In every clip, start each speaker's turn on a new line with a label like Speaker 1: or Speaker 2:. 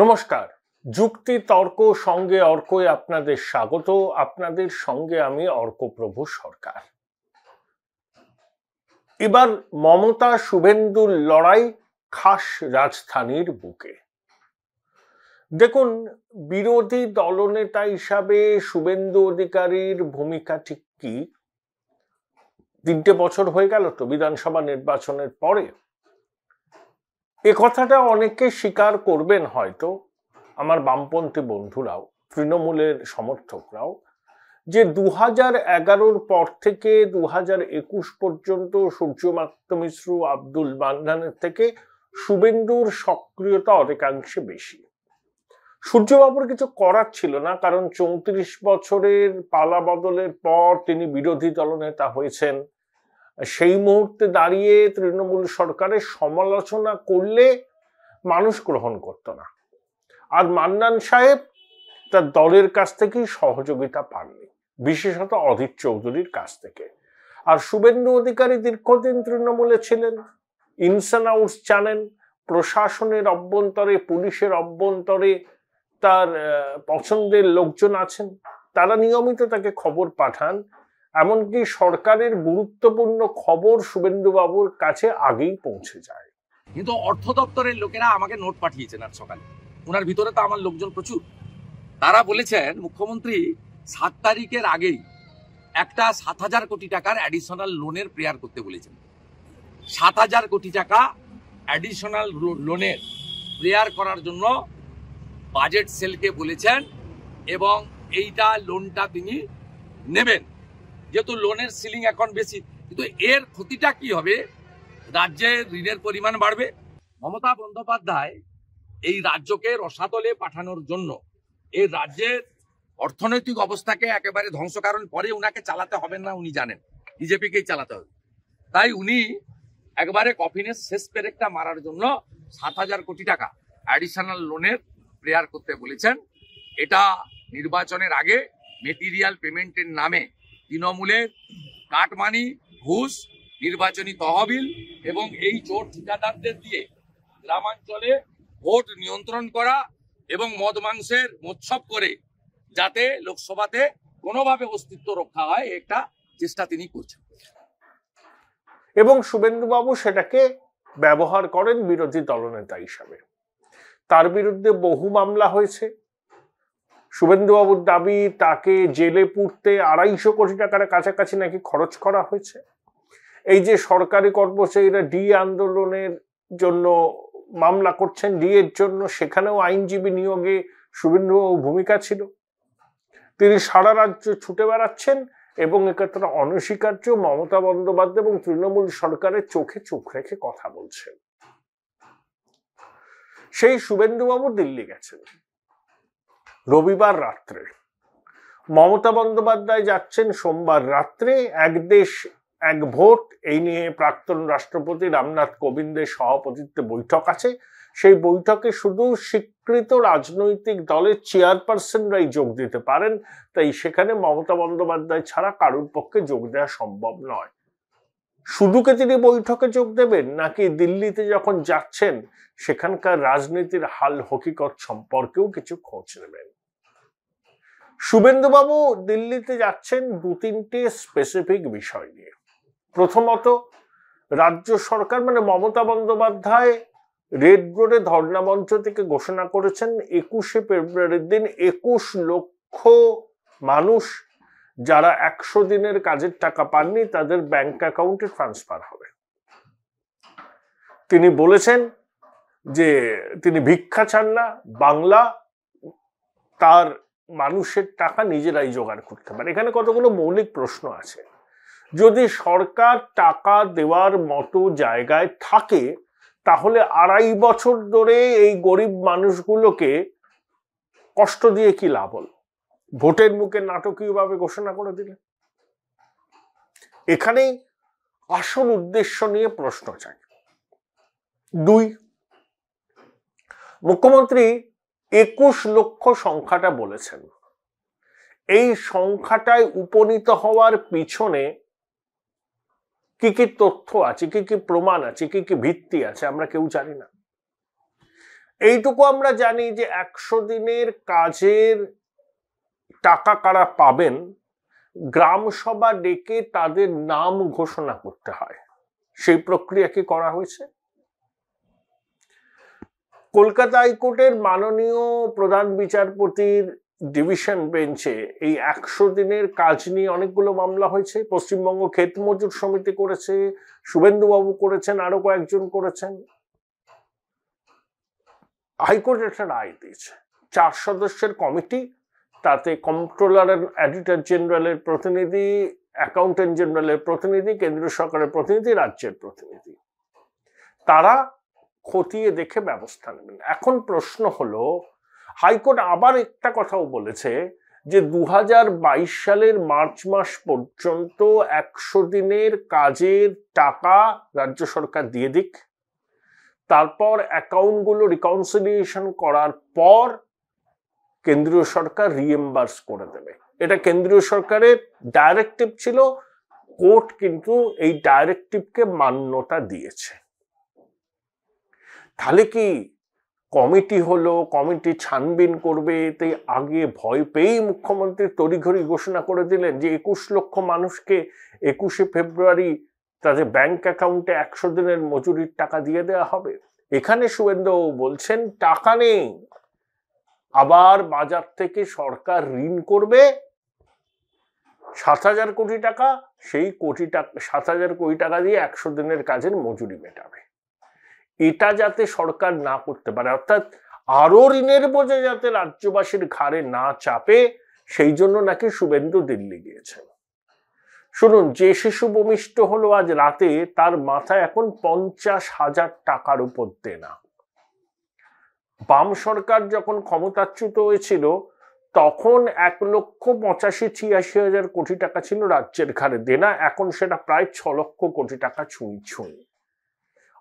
Speaker 1: নমস্কার। যুক্তি তর্ক সঙ্গে অর্কয় আপনাদের স্বাগত। আপনাদের সঙ্গে আমি অর্কপ্রভু সরকার। এবার মমতা শুভেন্দুর লড়াই খাস রাজধানীর বুকে। দেখুন, বিরোধী দলনেতা হিসাবে শুভেন্দু অধিকারীর ভূমিকা ঠিক কি? 3টে বছর হয়ে গেল তো বিধানসভা নির্বাচনের পরে। এ কথাটা অনেকে স্বীকার করবেন হয়তো, আমার বামপন্থী বন্ধুরাও, তৃণমূলের সমর্থকরাও, যে 2011-র পর থেকে 2021 পর্যন্ত সূর্যকান্ত মিশ্র, আব্দুল মান্নানের থেকে শুভেন্দুর সক্রিয়তা অনেকাংশে বেশি। সূর্যবাবুর কিছু করার ছিল না, কারণ 34 বছরের পালা বদলের পর তিনি বিরোধী দলনেতা হয়েছেন। সেই মুহূর্তে দাঁড়িয়ে তৃণমূল সরকারের সমালোচনা করলে মানুষ গ্রহণ করত না। আর মান্নান সাহেব তার দলের কাছ থেকেই সহযোগিতা পাননি, বিশেষত অধীর চৌধুরীর কাছ থেকে। আর শুভেন্দু অধিকারী দীর্ঘদিন তৃণমূলে ছিলেন, ইনস অ্যান্ড আউটস জানেন, প্রশাসনের অভ্যন্তরে, পুলিশের অভ্যন্তরে তার পছন্দের লোকজন আছেন, তারা নিয়মিত তাকে খবর পাঠান। এমনকি সরকারের গুরুত্বপূর্ণ খবর শুভেন্দু বাবুর কাছে আগেই পৌঁছে যায়।
Speaker 2: কিন্তু অর্থ দপ্তরের লোকেরা আমাকে নোট পাঠিয়েছেন আজ সকালে, ওনার ভিতরে তো আমার লোকজন প্রচুর। তারা বলেছেন মুখ্যমন্ত্রী 7 তারিখের আগেই একটা 7,000 কোটি টাকার অ্যাডিশনাল লোনের প্রেয়ার করতে বলেছেন। 7,000 কোটি টাকা অ্যাডিশনাল লোনের প্রেয়ার করার জন্য বাজেট সেলকে বলেছেন, এবং এইটা লোনটা তিনি নেবেন, যেহেতু লোনের সিলিং এখন বেশি। কিন্তু এর ক্ষতিটা কি হবে? রাজ্যের ঋণের পরিমাণ বাড়বে। মমতা বন্দ্যোপাধ্যায় এই রাজ্যকে রসাতলে পাঠানোর জন্য, এই রাজ্যের অর্থনৈতিক অবস্থাকে একেবারে ধ্বংস, কারণ পরে উনাকে চালাতে হবে না, উনি জানেন বিজেপিকেই চালাতে হবে। তাই উনি একবারে কফিনের শেষ পেরেকটা মারার জন্য 7,000 কোটি টাকা অ্যাডিশনাল লোনের প্রেয়ার করতে বলেছেন। এটা নির্বাচনের আগে মেটেরিয়াল পেমেন্টের নামে তৃণমূলের কাটমানি, ঘুষ, নির্বাচনী তহবিল এবং এই চোর ঠিকাদারদের দিয়ে গ্রামাঞ্চলে ভোট নিয়ন্ত্রণ করা এবং মদ মাংসের মোৎসব করে যাতে লোকসভাতে কোনোভাবে অস্তিত্ব রক্ষা হয়, একটা চেষ্টা তিনি করছেন।
Speaker 1: এবং শুভেন্দুবাবু সেটাকে ব্যবহার করেন বিরোধী দলনেতা হিসাবে। তার বিরুদ্ধে বহু মামলা হয়েছে। শুভেন্দুবাবুর দাবি তাকে জেলে পুরতে 250 কোটি টাকার কাছাকাছি নাকি খরচ করা হয়েছে। এই যে সরকারি কর্মচারীরা ডি আন্দোলনের জন্য মামলা করছেন, ডি এর জন্য, সেখানেও আইনজীবী নিয়োগে শুভেন্দুবাবু ভূমিকা ছিল। তিনি সারা রাজ্য ছুটে বেড়াচ্ছেন এবং একথা অনস্বীকার্য। মমতা বন্দ্যোপাধ্যায় এবং তৃণমূল সরকারের চোখে চোখ রেখে কথা বলছেন। সেই শুভেন্দুবাবু দিল্লি গেছেন রবিবার রাত্রে, মমতা বন্দ্যোপাধ্যায় যাচ্ছেন সোমবার রাত্রে। এক দেশ এক ভোট এই নিয়ে প্রাক্তন রাষ্ট্রপতি রামনাথ কোবিন্দের সভাপতিত্বে বৈঠক আছে। সেই বৈঠকে শুধু স্বীকৃত রাজনৈতিক দলের চেয়ারপারসনরাই যোগ দিতে পারেন, তাই সেখানে মমতা বন্দ্যোপাধ্যায় ছাড়া কারোর পক্ষে যোগ দেওয়া সম্ভব নয়। শুধুকে তিনি বৈঠকে যোগ দেবেন, নাকি দিল্লিতে যখন যাচ্ছেন সেখানকার রাজনীতির হাল হকিকত সম্পর্কেও কিছু খোঁজ নেবেন। শুভেন্দুবাবু দিল্লিতে যাচ্ছেন 2-3টে স্পেসিফিক বিষয় নিয়ে। প্রথমত, রাজ্য সরকার মানে মমতা বন্দ্যোপাধ্যায় রেড রোডে ধর্ণা মঞ্চ থেকে ঘোষণা করেছেন 21শে ফেব্রুয়ারির দিন 21 লক্ষ মানুষ যারা 100 দিনের কাজের টাকা পাননি তাদের ব্যাংক অ্যাকাউন্টে ট্রান্সফার হবে। তিনি বলেছেন যে তিনি ভিক্ষা চান না, বাংলা তার মানুষের টাকা নিজেরাই জোগাড় করতে পারে। এখানে কতগুলো মৌলিক প্রশ্ন আছে। যদি সরকার টাকা দেওয়ার মতো জায়গায় থাকে, তাহলে 2.5 বছর ধরে এই গরিব মানুষগুলোকে কষ্ট দিয়ে কি লাভ হল? ভোটের মুখে নাটকীয়ভাবে ঘোষণা করে দিলেন। এখানেই আসল উদ্দেশ্য নিয়ে প্রশ্ন চাই। 2, মুখ্যমন্ত্রী 21 লক্ষ সংখ্যাটা বলেছেন। এই সংখ্যাটায় উপনীত হওয়ার পিছনে কি কি তথ্য আছে, কি কি প্রমাণ আছে, কি কি ভিত্তি আছে, আমরা কেউ জানি না। এইটুকু আমরা জানি যে 100 দিনের কাজের টাকা কারা পাবেন, গ্রাম সভা ডেকে তাদের নাম ঘোষণা করতে হয়। সেই প্রক্রিয়া কি করা হয়েছে? কলকাতা হাইকোর্টের মাননীয় প্রধান বিচারপতির ডিভিশন বেঞ্চে এই 100 দিনের কাজ নিয়ে অনেকগুলো মামলা হয়েছে। পশ্চিমবঙ্গ ক্ষেত মজুর সমিতি করেছে, শুভেন্দুবাবু করেছেন, আরো কয়েকজন করেছেন। হাইকোর্ট একটা রায় দিয়েছে, 4 সদস্যের কমিটি, তাতে কন্ট্রোলার, এডিটর জেনারেলের প্রতিনিধি, অ্যাকাউন্টেন্ট জেনারেলের প্রতিনিধি, কেন্দ্রীয় সরকারের প্রতিনিধি, রাজ্যের প্রতিনিধি, তারা খতিয়ে দেখে ব্যবস্থা নেবেন। এখন প্রশ্ন হলো, হাইকোর্ট আবার একটা কথাও বলেছে যে 2022 সালের মার্চ মাস পর্যন্ত 100 দিনের কাজের টাকা রাজ্য সরকার দিয়ে দিক, তারপর অ্যাকাউন্টগুলো রিকনসিলিয়েশন করার পর কেন্দ্রীয় সরকার রিএম্বার্স করে দেবে। এটা কেন্দ্রীয় সরকারের ডাইরেক্টিভ ছিল, কোর্ট কিন্তু এই ডাইরেক্টিভকে মান্যতা দিয়েছে। তাহলে কি কমিটি হলো, কমিটি ছানবিন করবে, তাই আগে ভয় পেয়েই মুখ্যমন্ত্রী তড়িঘড়ি ঘোষণা করে দিলেন যে 21 লক্ষ মানুষকে 21শে ফেব্রুয়ারি তাদের ব্যাংক অ্যাকাউন্টে 100 দিনের মজুরির টাকা দিয়ে দেওয়া হবে। এখানে শুভেন্দু বলছেন টাকা নেই, আবার বাজার থেকে সরকার ঋণ করবে 7,000 কোটি টাকা, সেই 7,000 কোটি টাকা দিয়ে 100 দিনের কাজের মজুরি মেটাবে। এটা যাতে সরকার না করতে পারে, অর্থাৎ আরো ঋণের বোঝা যাতে রাজ্যবাসীর ঘাড়ে না চাপে, সেই জন্য নাকি শুভেন্দু দিল্লি গিয়েছেন। শুনুন, যে শিশু ভূমিষ্ঠ হলো আজ রাতে, তার মাথায় এখন 50,000 টাকার উপর দেনা। বাম সরকার যখন ক্ষমতাচ্যুত হয়েছিল তখন 1,85,86,000 কোটি টাকা ছিল রাজ্যের ঘাড়ে দেনা, এখন সেটা প্রায় 6 লক্ষ কোটি টাকা ছুঁই।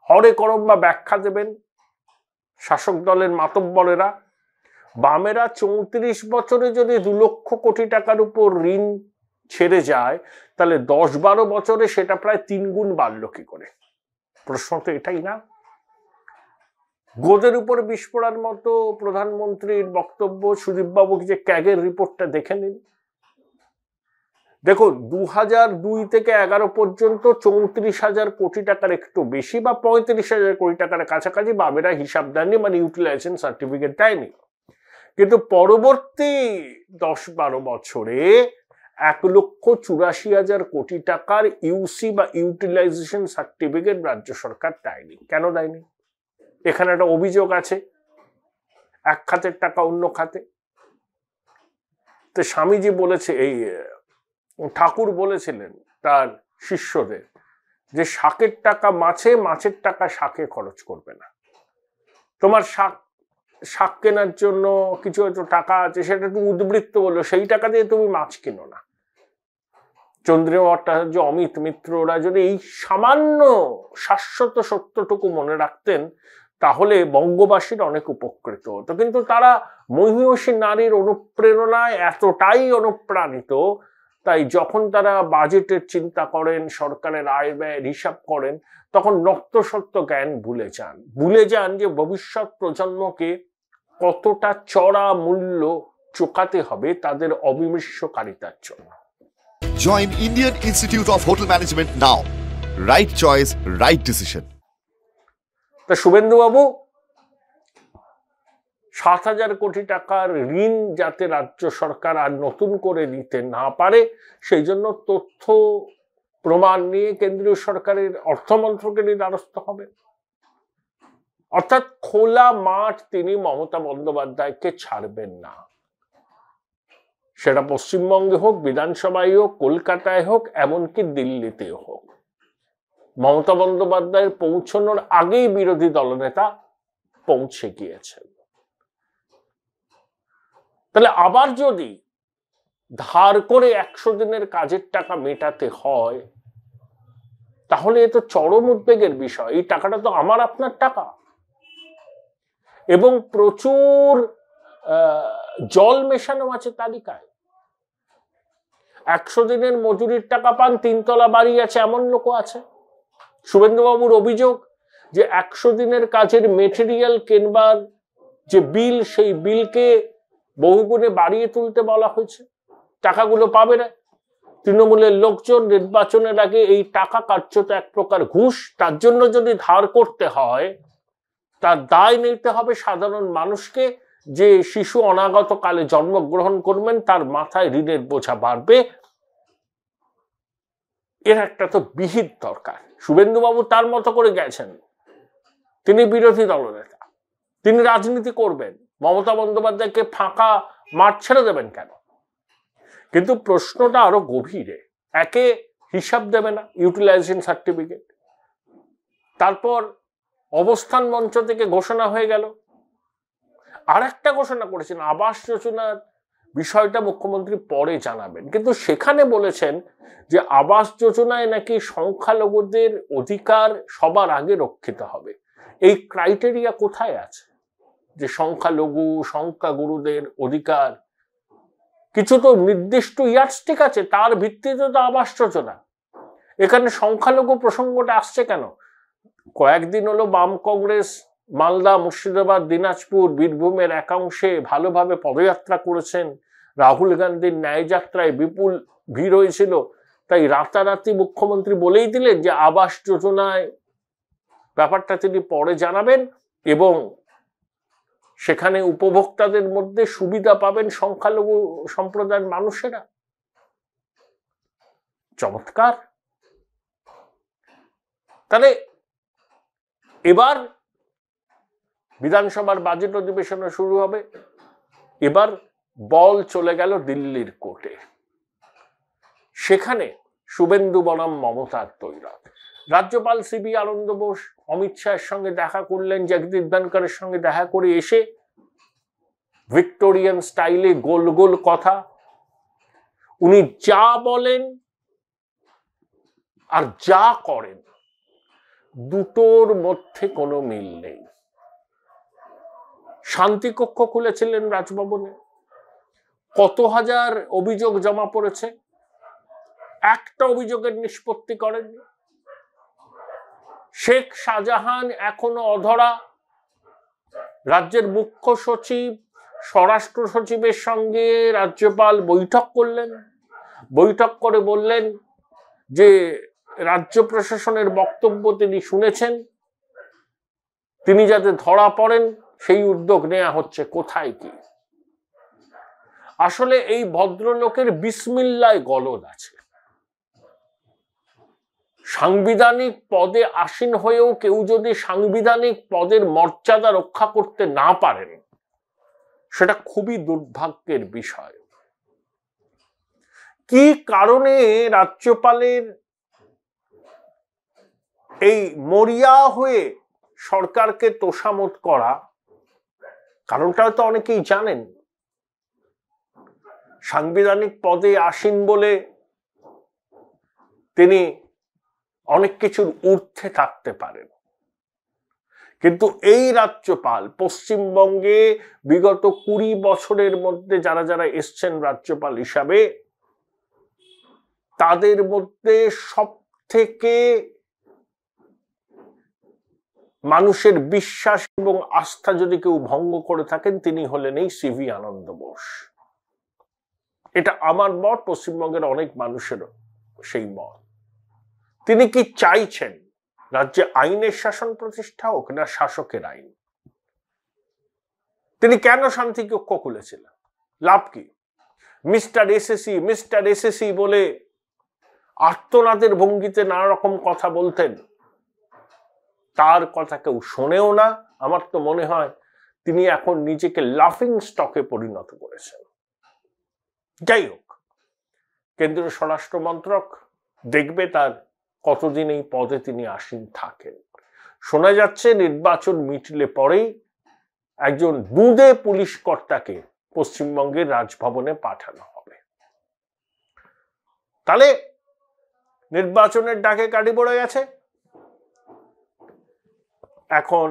Speaker 1: হরে করম বা ব্যাখ্যা দেবেন শাসক দলের মাতব্বরেরা। বামেরা 34 বছরে যদি 2 লক্ষ কোটি টাকার উপর ঋণ ছেড়ে যায়, তাহলে 10-12 বছরে সেটা প্রায় 3 গুণ বাড়লো কি করে? প্রশ্ন তো এটাই না? গোদের উপর বিষ পড়ার মতো প্রধানমন্ত্রীর বক্তব্য। সুদীপবাবু যে ক্যাগের রিপোর্টটা দেখে নিন। দেখুন, 2002 থেকে 11 পর্যন্ত 34,000 কোটি টাকার একটু বেশি বা 35,000 কোটি টাকার কাছাকাছি বামেরা হিসাব দেয়নি, মানে ইউটিলাইজেশন সার্টিফিকেট দেয়নি। কিন্তু পরবর্তী 10-12 বছরে 1,84,000 কোটি টাকার ইউসি বা ইউটিলাইজেশন সার্টিফিকেট রাজ্য সরকার দেয়নি। কেন দেয়নি? এখানে একটা অভিযোগ আছে, এক খাতের টাকা অন্য খাতে। তো স্বামীজি বলেছে, এই ঠাকুর বলেছিলেন তার শিষ্যদের যে শাকের টাকা মাছে, মাছের টাকা শাকে খরচ করবে না। তোমার শাক কেনার জন্য কিছু হয়তো টাকা আছে, সেটা একটু উদ্বৃত্ত বললো, সেই টাকা দিয়ে তুমি মাছ কিনো না। চন্দ্রিমা ভট্টাচার্য, অমিত মিত্র, ওরা যদি এই সামান্য শাশ্বত সত্যটুকু মনে রাখতেন, তাহলে বঙ্গবাসীর অনেক উপকৃত হতো। কিন্তু তারা মহিষী নারীর অনুপ্রেরণায় এতটাই অনুপ্রাণিত, তাই যখন তারা বাজেটের চিন্তা করেন, সরকারের আয় ব্যয়ের হিসাব করেন, তখন নক্তসত্ত্ব জ্ঞান ভুলে যান যে ভবিষ্যৎ প্রজন্মকে কতটা চড়া মূল্য চোকাতে হবে তাদের অবিমৃষ্যকারিতার জন্য।
Speaker 3: Join Indian Institute of Hotel Management now. Right choice, right decision.
Speaker 1: তা শুভেন্দুবাবু 7,000 কোটি টাকার ঋণ যাতে রাজ্য সরকার আর নতুন করে নিতে না পারে, সেই জন্য তথ্য প্রমাণ নিয়ে কেন্দ্রীয় সরকারের অর্থমন্ত্রকের দ্বারস্থ হবে। অর্থাৎ খোলা মাঠ তিনি মমতা বন্দ্যোপাধ্যায়কে ছাড়বেন না। সেটা পশ্চিমবঙ্গে হোক, বিধানসভায় হোক, কলকাতায় হোক, এমনকি দিল্লিতে হোক। মমতা বন্দ্যোপাধ্যায়ের পৌঁছানোর আগেই বিরোধী দলনেতা পৌঁছে গিয়েছেন। তাহলে আবার যদি ধার করে 100 দিনের কাজের টাকা মেটাতে হয়, তাহলে এ তো চরম উদ্বেগের বিষয়। এই টাকাটা তো আমার আপনার টাকা, এবং প্রচুর জল মেশানো আছে তালিকায়। 100 দিনের মজুরির টাকা পান, 3 তলা বাড়ি আছে, এমন লোক আছে। শুভেন্দুবাবুর অভিযোগ যে 100 দিনের কাজের মেটেরিয়াল কেনবার যে বিল, সেই বিলকে বহুগুণে বাড়িয়ে তুলতে বলা হয়েছে। টাকাগুলো পাবে না তৃণমূলের লোকজন। নির্বাচনের আগে এই টাকা কার্যত এক প্রকার ঘুষ। তার জন্য যদি ধার করতে হয় তার দায় নিতে হবে সাধারণ মানুষকে, যে শিশু অনাগত কালে জন্মগ্রহণ করবেন তার মাথায় ঋণের বোঝা বাড়বে। এর একটা তো বিহিত দরকার। শুভেন্দুবাবু তার মতো করে গেছেন, তিনি বিরোধী দলনেতা, তিনি রাজনীতি করবেন। মমতা বন্দ্যোপাধ্যায়কে ফাঁকা মাঠ ছেড়ে দেবেন কেন? কিন্তু প্রশ্নটা আরো গভীরে। একে হিসাব দেবে না, ইউটিলাইজেশন সার্টিফিকেট, তারপর অবস্থান মঞ্চ থেকে ঘোষণা হয়ে গেল। আর একটা ঘোষণা করেছেন আবাস যোজনার বিষয়টা মুখ্যমন্ত্রী পরে জানাবেন, কিন্তু সেখানে বলেছেন যে আবাস যোজনায় নাকি সংখ্যালঘুদের অধিকার সবার আগে রক্ষিত হবে। এই ক্রাইটেরিয়া কোথায় আছে যে সংখ্যালঘু সংখ্যাগুরুদের অধিকার? কিছু তো নির্দিষ্ট ইয়ার্ডস্টিক আছে, তার ভিত্তিতে তো আবাস যোজনা। এখানে সংখ্যালঘু প্রসঙ্গটা আসছে কেন? কয়েকদিন হলো বাম কংগ্রেস মালদা, মুর্শিদাবাদ, দিনাজপুর, বীরভূমের একাংশে ভালোভাবে পদযাত্রা করেছেন। রাহুল গান্ধীর ন্যায় যাত্রায় বিপুল ভিড় হয়েছিল। তাই রাতারাতি মুখ্যমন্ত্রী বলেই দিলেন যে আবাস যোজনায় ব্যাপারটা তিনি পরে জানাবেন এবং সেখানে উপভোক্তাদের মধ্যে সুবিধা পাবেন সংখ্যালঘু সম্প্রদায়ের মানুষেরা। চমৎকার। তাহলে এবার বিধানসভার বাজেট অধিবেশন শুরু হবে। এবার বল চলে গেল দিল্লির কোর্টে। সেখানে শুভেন্দু বনাম মমতার তৈরথ। রাজ্যপাল সিবি আনন্দ বোস অমিত শাহের সঙ্গে দেখা করলেন, জগদীপ ধনকরের সঙ্গে দেখা করে এসে ভিক্টোরিয়ান স্টাইলে গোল গোল কথা। উনি যা বলেন আর যা করেন দুটোর মধ্যে কোনো মিল নেই। শান্তিকক্ষ খুলেছিলেন রাজভবনে, কত হাজার অভিযোগ জমা পড়েছে, একটা অভিযোগের নিষ্পত্তি করেন। শেখ শাহজাহান এখনো অধরা। রাজ্যের মুখ্য সচিব, স্বরাষ্ট্র সচিবের সঙ্গে রাজ্যপাল বৈঠক করলেন। বৈঠক করে বললেন যে রাজ্য প্রশাসনের বক্তব্য তিনি শুনেছেন, তিনি যাতে ধরা পড়েন সেই উদ্যোগ নেওয়া হচ্ছে। কোথায় কি? আসলে এই ভদ্রলোকের বিসমিল্লায় গলদ আছে। সাংবিধানিক পদে আসীন হয়েও কেউ যদি সাংবিধানিক পদের মর্যাদা রক্ষা করতে না পারেন সেটা খুবই দুর্ভাগ্যের বিষয়। কি কারণে রাজ্যপালের এই মরিয়া হয়ে সরকারকে তোষামত করা, কারণটা হয়তো অনেকেই জানেন। সাংবিধানিক পদে আসীন বলে তিনি অনেক কিছুর ঊর্ধ্বে থাকতে পারেন, কিন্তু এই রাজ্যপাল পশ্চিমবঙ্গে বিগত 20 বছরের মধ্যে যারা যারা এসছেন রাজ্যপাল হিসাবে, তাদের মধ্যে সব থেকে মানুষের বিশ্বাস এবং আস্থা যদি কেউ ভঙ্গ করে থাকেন তিনি হলেন এই সিভি আনন্দ বোস। এটা আমার মত, পশ্চিমবঙ্গের অনেক মানুষেরও সেই মত। তিনি কি চাইছেন? রাজ্যে আইনের শাসন প্রতিষ্ঠা হোক না শাসকের আইন? তিনি কেন শান্তিকক্ষ খুলেছিলেন? লাভ কি? মিস্টার এসএসসি বলে আর্তনাদের ভঙ্গিতে নানা রকম কথা বলতেন, তার কথা কেউ শোনেও না। আমার তো মনে হয় তিনি এখন নিজেকে লাফিং স্টকে পরিণত করেছেন। যাই হোক, কেন্দ্রীয় স্বরাষ্ট্র মন্ত্রক দেখবে তার কতদিন এই পদে তিনি আসীন থাকেন। শোনা যাচ্ছে নির্বাচন মিটলে পরেই একজন দুঁদে পুলিশ কর্তাকে পশ্চিমবঙ্গের রাজভবনে পাঠানো হবে। তাহলে নির্বাচনের ডাকে কাঠি পড়ে গেছে। এখন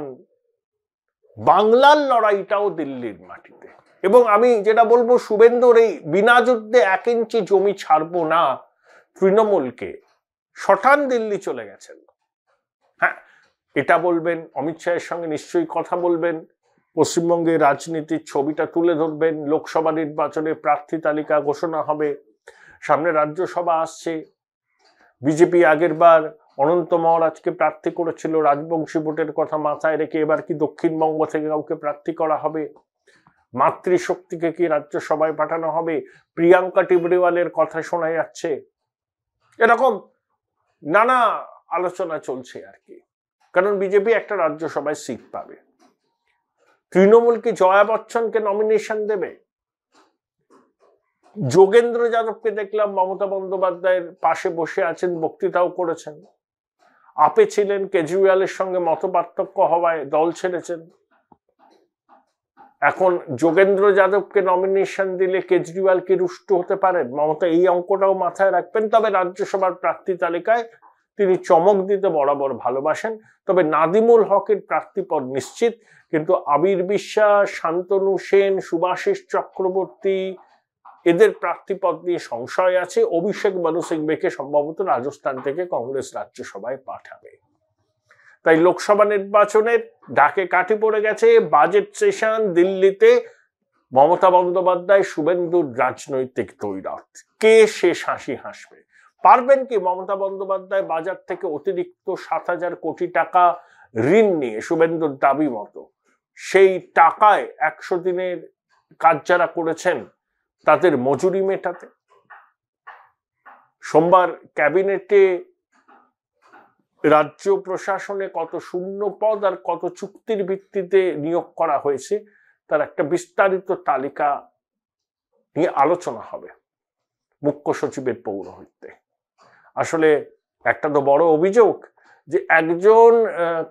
Speaker 1: বাংলার লড়াইটাও দিল্লির মাটিতে। এবং আমি যেটা বলবো, শুভেন্দুর এই বিনা যুদ্ধে 1 ইঞ্চি জমি ছাড়বো না তৃণমূলকে শটান দিল্লি চলে গেছেন। হ্যাঁ, এটা বলবেন, অমিত শাহের সঙ্গে নিশ্চয়ই কথা বলবেন, পশ্চিমবঙ্গের রাজনীতির ছবিটা তুলে ধরবেন। লোকসভা নির্বাচনে প্রার্থী তালিকা ঘোষণা হবে, সামনে রাজ্যসভা আসছে। বিজেপি আগের বার অনন্ত মহারাজকে প্রার্থী করেছিল রাজবংশী ভোটের কথা মাথায় রেখে, এবার কি দক্ষিণবঙ্গ থেকে কাউকে প্রার্থী করা হবে? মাতৃশক্তিকে কি রাজ্যসভায় পাঠানো হবে? প্রিয়াঙ্কা টিবরিওয়ালের কথা শোনা যাচ্ছে। এরকম নানা আলোচনা চলছে আর কি, কারণ বিজেপি একটা রাজ্যসভায় সিট পাবে। তৃণমূল কি জয়া বচ্চনকে নমিনেশন দেবে? যোগেন্দ্র যাদবকে দেখলাম মমতা বন্দ্যোপাধ্যায়ের পাশে বসে আছেন, বক্তৃতাও করেছেন। আপে ছিলেন, কেজরিওয়ালের সঙ্গে মত পার্থক্য হওয়ায় দল ছেড়েছেন। এখন যোগেন্দ্র যাদবকে নমিনেশন দিলে কেজরিওয়াল কি রুষ্ট হতে পারেন? মমতা এই অঙ্কটাও মাথায় রাখবেন। তবে রাজ্যসভার প্রার্থী তালিকায় তিনি চমক দিতে বরাবর ভালোবাসেন। তবে নাদিমুল হকের প্রার্থীপদ নিশ্চিত, কিন্তু আবির বিশ্বাস, শান্তনু সেন, সুভাষিস চক্রবর্তী এদের প্রার্থীপদ নিয়ে সংশয় আছে। অভিষেক বনু সিংভিকে সম্ভবত রাজস্থান থেকে কংগ্রেস রাজ্যসভায় পাঠাবে। তাই লোকসভা নির্বাচনের ডাকে কাঠি পড়ে গেছে। বাজেট সেশন দিল্লিতে, মমতা বন্দ্যোপাধ্যায় শুভেন্দুর রাজনৈতিক তৈরাত। কে শেষ হাসি হাসবে? পারবেন কি মমতা বন্দ্যোপাধ্যায় বাজার থেকে অতিরিক্ত 7,000 কোটি টাকা ঋণ নিয়ে শুভেন্দুর দাবি মতো সেই টাকায় 100 দিনের কাজ যারা করেছেন তাদের মজুরি মেটাতে? সোমবার ক্যাবিনেটে রাজ্য প্রশাসনে কত শূন্য পদ আর কত চুক্তির ভিত্তিতে নিয়োগ করা হয়েছে তার একটা বিস্তারিত তালিকা নিয়ে আলোচনা হবে মুখ্য সচিবের পৌরোহিত্যে। আসলে একটা তো বড় অভিযোগ যে একজন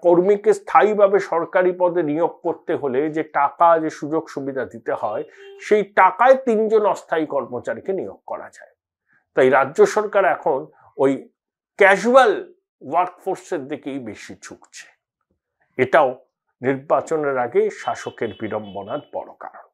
Speaker 1: কর্মীকে স্থায়ীভাবে সরকারি পদে নিয়োগ করতে হলে যে টাকা, যে সুযোগ সুবিধা দিতে হয়, সেই টাকায় 3 জন অস্থায়ী কর্মচারীকে নিয়োগ করা যায়। তাই রাজ্য সরকার এখন ওই ক্যাজুয়াল ওয়ার্কফোর্সের দিকেই বেশি ঝুঁকছে। এটাও নির্বাচনের আগে শাসকের বিড়ম্বনার বড় কারণ।